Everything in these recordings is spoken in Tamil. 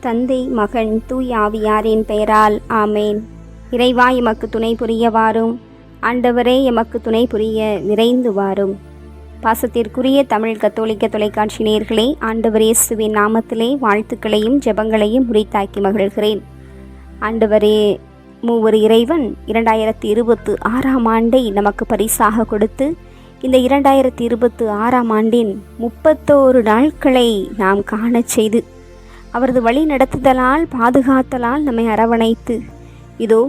தந்தை, மகன், தூய் ஆவியாரின் பெயரால் ஆமேன். இறைவா, எமக்கு துணை புரிய வாரும். ஆண்டவரே, எமக்கு துணை புரிய விரைந்து வாரும். பாசத்திற்குரிய தமிழ் கத்தோலிக்க தொலைக்காட்சி நேயர்களே, ஆண்டவர் இயேசுவின் நாமத்திலே வாழ்த்துக்களையும் ஜெபங்களையும் உரித்தாக்கி மகிழ்கிறேன். ஆண்டவரே, மூவர் இறைவன் 2026 ஆண்டை நமக்கு பரிசாக கொடுத்து இந்த 2026 ஆண்டின் 31 நாட்களை நாம் காணச் செய்து அவரது வழி நடத்துதலால் பாதுகாத்தலால் நம்மை அரவணைத்து இதோ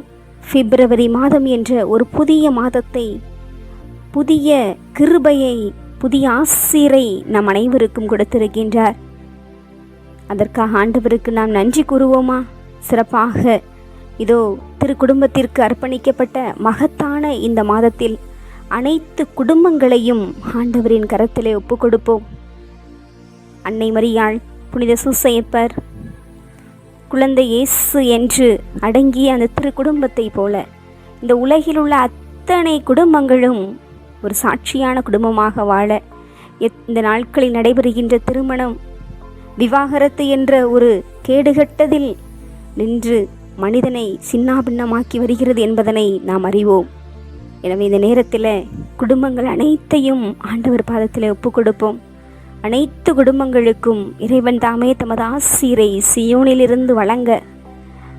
பிப்ரவரி மாதம் என்ற ஒரு புதிய மாதத்தை, புதிய கிருபையை, புதிய ஆசீரை நம் அனைவருக்கும் கொடுத்திருக்கின்றார். அதற்காக ஆண்டவருக்கு நாம் நன்றி கூறுவோமா? சிறப்பாக இதோ திருக்குடும்பத்திற்கு அர்ப்பணிக்கப்பட்ட மகத்தான இந்த மாதத்தில் அனைத்து குடும்பங்களையும் ஆண்டவரின் கரத்திலே ஒப்பு கொடுப்போம். அன்னை மரியாள், புனித சூசையப்பர், குழந்தை இயேசு என்று அடங்கிய அந்த திருக்குடும்பத்தை போல இந்த உலகில் உள்ள அத்தனை குடும்பங்களும் ஒரு சாட்சியான குடும்பமாக வாழ, இந்த நாட்களில் நடைபெறுகின்ற திருமணம், விவாகரத்து என்ற ஒரு கேடுகட்டதில் நின்று மனிதனை சின்னாபின்னமாக்கி வருகிறது என்பதனை நாம் அறிவோம். எனவே இந்த நேரத்தில் குடும்பங்கள் அனைத்தையும் ஆண்டவர் பாதத்தில் ஒப்பு கொடுப்போம். அனைத்து குடும்பங்களுக்கும் இறைவன் தாமே தமது ஆசீரை சியோனிலிருந்து வழங்க,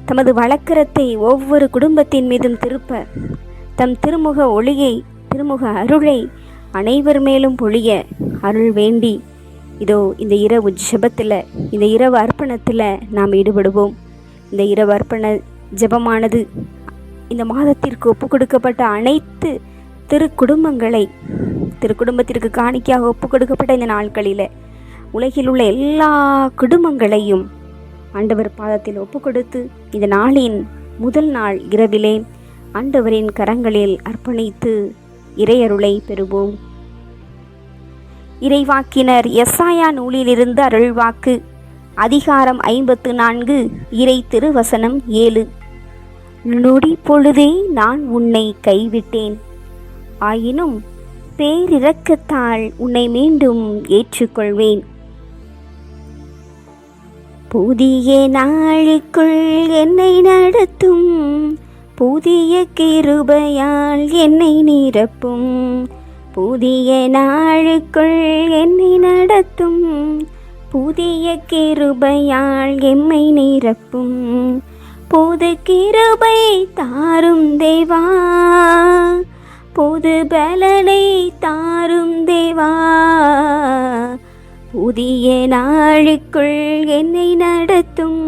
தமது வழக்கரத்தை ஒவ்வொரு குடும்பத்தின் மீதும் திருப்ப, தம் திருமுக ஒளியை, திருமுக அருளை அனைவர் மேலும் பொழிய அருள் வேண்டி இதோ இந்த இரவு ஜெபத்தில், இந்த இரவு அர்ப்பணத்தில் நாம் ஈடுபடுவோம். இந்த இரவு அர்ப்பண ஜெபமானது இந்த மாதத்திற்கு ஒப்பு கொடுக்கப்பட்ட அனைத்து திருக்குடும்பத்திற்கு காணிக்கையாக ஒப்பு கொடுக்கப்பட்ட இந்த நாட்களில் உலகில் உள்ள எல்லா குடும்பங்களையும் ஆண்டவர் பாதத்தில் ஒப்பு கொடுத்து இந்த நாளின் முதல் நாள் இரவிலே ஆண்டவரின் கரங்களில் அர்ப்பணித்து இறையருளை பெறுவோம். இறைவாக்கினர் எசாயா நூலிலிருந்து அருள்வாக்கு, அதிகாரம் 54, இறை திருவசனம் 7. நொடி பொழுதே நான் உன்னை கைவிட்டேன், ஆயினும் பேரிரக்கத்தால் உன்னை மீண்டும் ஏற்றுக்கொள்வேன். புதிய நாளுக்குள் என்னை நடத்தும், புதிய கிருபையால் என்னை நிரப்பும். புதிய நாளுக்குள் என்னை நடத்தும், புதிய கிருபையால் எம்மை நிரப்பும். புது கிருபை தாரும் தேவா, புது பலனை தாரும் தேவா. புதிய நாளுக்குள் என்னை நடத்தும்,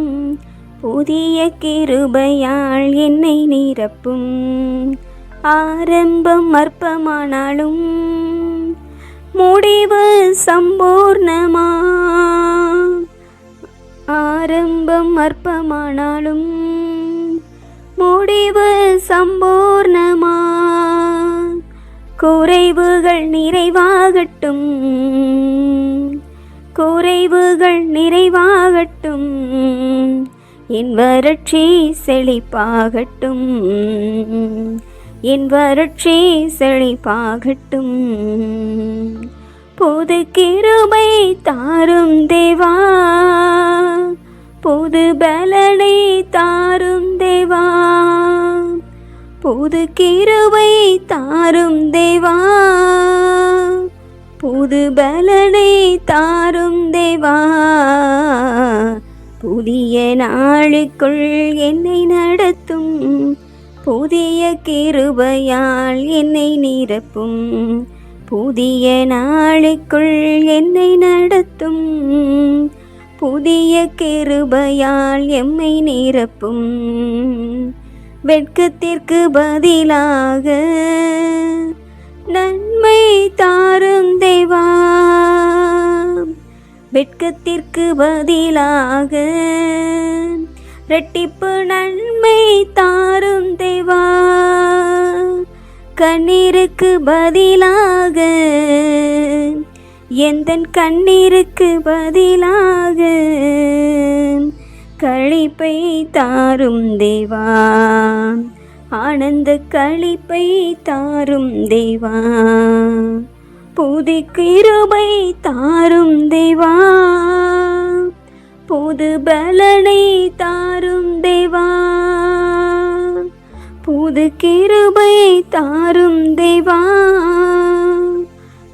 புதிய கிருபையால் என்னை நிரப்பும். ஆரம்பம் அற்பமானாலும் முடிவு சம்பூர்ணமா, ஆரம்பம் அற்பமானாலும் முடிவு சம்பூர்ணமா. குறைவுகள் நிறைவாகட்டும், குறைவுகள் நிறைவாகட்டும், என் வறட்சி செழிப்பாகட்டும், என் வறட்சி செழிப்பாகட்டும். புது கிருபை தாரும் தேவா, புது பலனை தாரும் தேவா. புது கிருபை தாரும் தேவா, புது பலனை தாரும் தேவா. புதிய நாளுக்குள் என்னை நடத்தும், புதிய கிருபையால் என்னை நிரப்பும். புதிய நாளுக்குள் என்னை நடத்தும், புதிய கிருபையால் எம்மை நிரப்பும். வெட்கத்திற்கு பதிலாக நன்மை தாரும் தேவா, வெட்கத்திற்கு பதிலாக இரட்டிப்பு நன்மை தாரும் தேவா. கண்ணீருக்கு பதிலாக, எந்தன் கண்ணீருக்கு பதிலாக களிப்பை தாரும் தேவா, ஆனந்த களிப்பை தாரும் தேவா. புது கிருபை தாரும் தேவா, புது புது பலனை தாரும் தேவா, புது கிருபை தாரும் தேவா,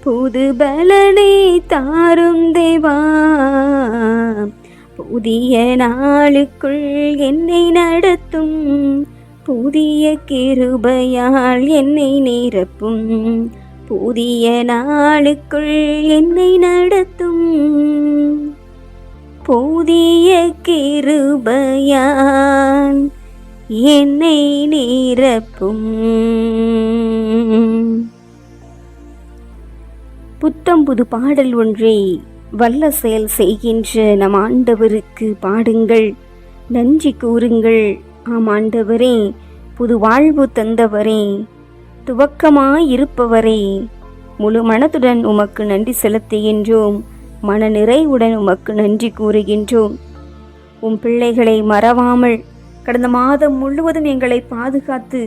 புது பலனை தாரும் தேவா, புதிய நாளுக்குள் என்னை நடத்தும், புதிய கிருபையால் என்னை நிரப்பும், புதிய நாளுக்குள் என்னை நடத்தும், புதிய கிருபையால் என்னை நிரப்பும். புத்தம் புது பாடல் ஒன்றை வல்ல செயல் செய்கின்ற நம் ஆண்டவருக்கு பாடுங்கள், நன்றி கூறுங்கள். ஆம் ஆண்டவரே, புது வாழ்வு தந்தவரே, துவக்கமாயிருப்பவரே, முழு மனதுடன் உமக்கு நன்றி செலுத்துகின்றோம், மன நிறைவுடன் உமக்கு நன்றி கூறுகின்றோம். உம் பிள்ளைகளை மறவாமல் கடந்த மாதம் முழுவதும் எங்களை பாதுகாத்து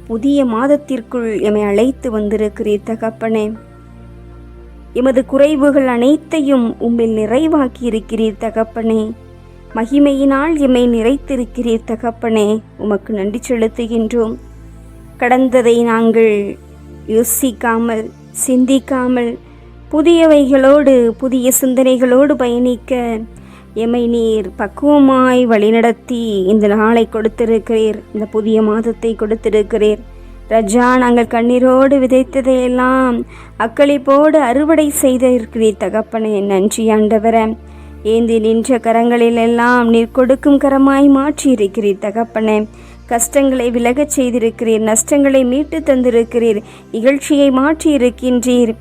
புதிய மாதத்திற்குள் எம்மை அழைத்து வந்திருக்கிறீர் தகப்பனே. எமது குறைவுகள் அனைத்தையும் உம்மில் நிறைவாக்கி இருக்கிறீர் தகப்பனே. மகிமையினால் எம்மை நிறைத்திருக்கிறீர் தகப்பனே. உமக்கு நன்றி செலுத்துகின்றோம். கடந்ததை நாங்கள் யோசிக்காமல் சிந்திக்காமல் புதியவைகளோடு புதிய சிந்தனைகளோடு பயணிக்க எம்மை நீர் பக்குவமாய் வழிநடத்தி இந்த நாளை கொடுத்திருக்கிறீர், இந்த புதிய மாதத்தை கொடுத்திருக்கிறீர். ரஜா, நாங்கள் கண்ணீரோடு விதைத்ததையெல்லாம் அக்களிப்போடு அறுவடை செய்திருக்கிறீர் தகப்பனே. நன்றி ஆண்டவரே. ஏந்தி நின்ற கரங்களிலெல்லாம் நீர் கொடுக்கும் கரமாய் மாற்றி இருக்கிறீர் தகப்பனே. கஷ்டங்களை விலகச் செய்திருக்கிறீர், நஷ்டங்களை மீட்டு தந்திருக்கிறீர், இகழ்ச்சியை மாற்றி இருக்கின்றீர்,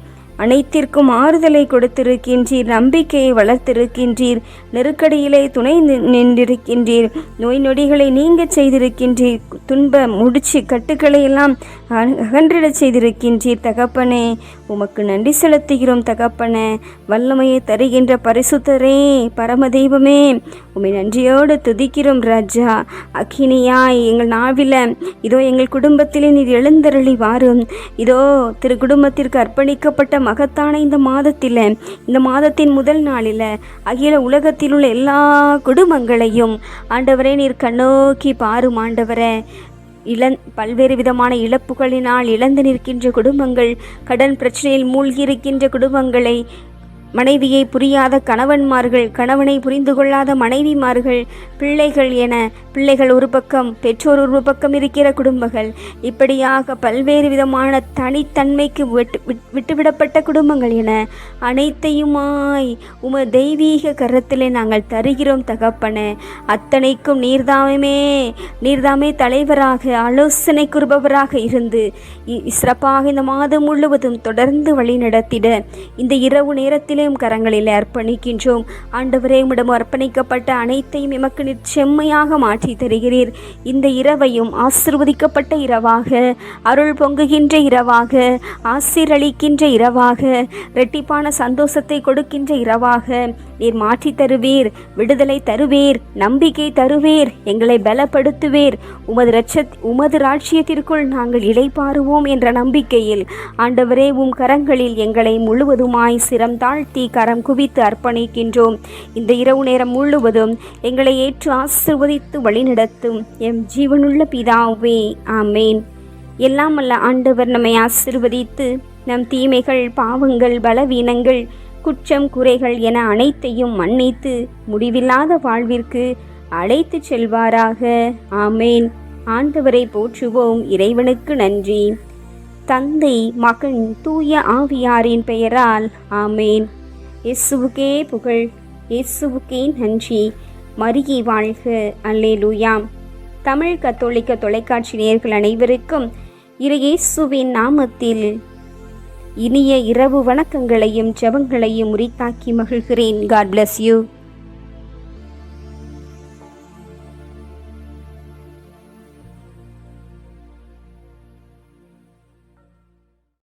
அனைத்திற்கும் ஆறுதலை கொடுத்திருக்கின்றீர், நம்பிக்கையை வளர்த்திருக்கின்றீர், நெருக்கடியிலே துணை நின்றிருக்கின்றீர், நோய் நொடிகளை நீங்க செய்திருக்கின்றீர், துன்ப முடிச்சு கட்டுக்களை எல்லாம் அகன்றிடச் செய்திருக்கின்றீர் தகப்பனே. உமக்கு நன்றி செலுத்துகிறோம் தகப்பனே. வல்லமையை தருகின்ற பரிசுத்தரே, பரமதெய்வமே, உம்மை நன்றியோடு துதிக்கிறோம் ராஜா. அக்கினியாய் எங்கள் நாவில இதோ எங்கள் குடும்பத்திலே நீர் எழுந்தருளி வாரும். இதோ திரு குடும்பத்திற்கு அர்ப்பணிக்கப்பட்ட மகத்தான இந்த மாதத்தில், இந்த மாதத்தின் முதல் நாளில் அகில உலகத்தில் உள்ள எல்லா குடும்பங்களையும் ஆண்டவரே நீர் கண்ணோக்கி பாரும் ஆண்டவரே. பல்வேறு விதமான இழப்புகளினால் இழந்து நிற்கின்ற குடும்பங்கள், கடன் பிரச்சனையில் மூழ்கி இருக்கின்ற குடும்பங்களை, மனைவியை புரியாத கணவன்மார்கள், கணவனை புரிந்து கொள்ளாத மனைவிமார்கள், பிள்ளைகள் என பிள்ளைகள் ஒரு பக்கம், பெற்றோர் ஒரு பக்கம் இருக்கிற குடும்பங்கள், இப்படியாக பல்வேறு விதமான தனித்தன்மைக்கு விட்டுவிடப்பட்ட குடும்பங்கள் என அனைத்தையுமாய் உம தெய்வீக கரத்திலே நாங்கள் தருகிறோம் தகப்பனே. அத்தனைக்கும் நீர்தாமே தலைவராக, ஆலோசனை கூறுபவராக இருந்து சிறப்பாக இந்த மாதம் முழுவதும் தொடர்ந்து வழி நடத்திட இந்த இரவு நேரத்தில் கரங்களில் அர்ப்பணிக்கின்றோம் ஆண்டவரே. உம்மிடம் அர்ப்பணிக்கப்பட்ட அனைத்தையும் எமக்கு செம்மையாக மாற்றி தருகிறீர். இந்த இரவையும் ஆசீர்வதிக்கப்பட்ட இரவாக, அருள் பொங்குகின்ற இரவாக, ஆசீரளிக்கின்ற இரவாக, இரட்டிப்பான சந்தோஷத்தை கொடுக்கின்ற இரவாக நீர் மாற்றி தருவீர், விடுதலை தருவீர், நம்பிக்கை தருவீர், எங்களை பலப்படுத்துவீர். உமது ராட்சியத்திற்குள் நாங்கள் இளைப்பாறுவோம் என்ற நம்பிக்கையில் ஆண்டவரே உம் கரங்களில் எங்களை முழுவதுமாய் சிரம் தாழ்த்தி கரம் குவித்து அர்ப்பணிக்கின்றோம். இந்த இரவு நேரம் முழுவதும் எங்களை ஏற்று ஆசீர்வதித்து வழிநடத்தும் எம் ஜீவனுள்ள பிதாவே, ஆமேன். எல்லாம் அல்ல ஆண்டவர் நம்மை ஆசீர்வதித்து நம் தீமைகள், பாவங்கள், பலவீனங்கள், குற்றம், குறைகள் என அனைத்தையும் மன்னித்து முடிவில்லாத வாழ்விற்கு அழைத்து செல்வாராக. ஆமேன். ஆண்டவரை போற்றுவோம். இறைவனுக்கு நன்றி. தந்தை, மகன், தூய ஆவியாரின் பெயரால் ஆமேன். இயேசுவுக்கே புகழ், இயேசுவுக்கே நன்றி. மரியே வாழ்க. அல்லேலூயா. தமிழ் கத்தோலிக்க தொலைக்காட்சி நேயர்கள் அனைவருக்கும் இயேசுவின் நாமத்தில் இனிய இரவு வணக்கங்களையும் ஜெபங்களையும் உரித்தாக்கி மகிழ்கிறேன். God bless you.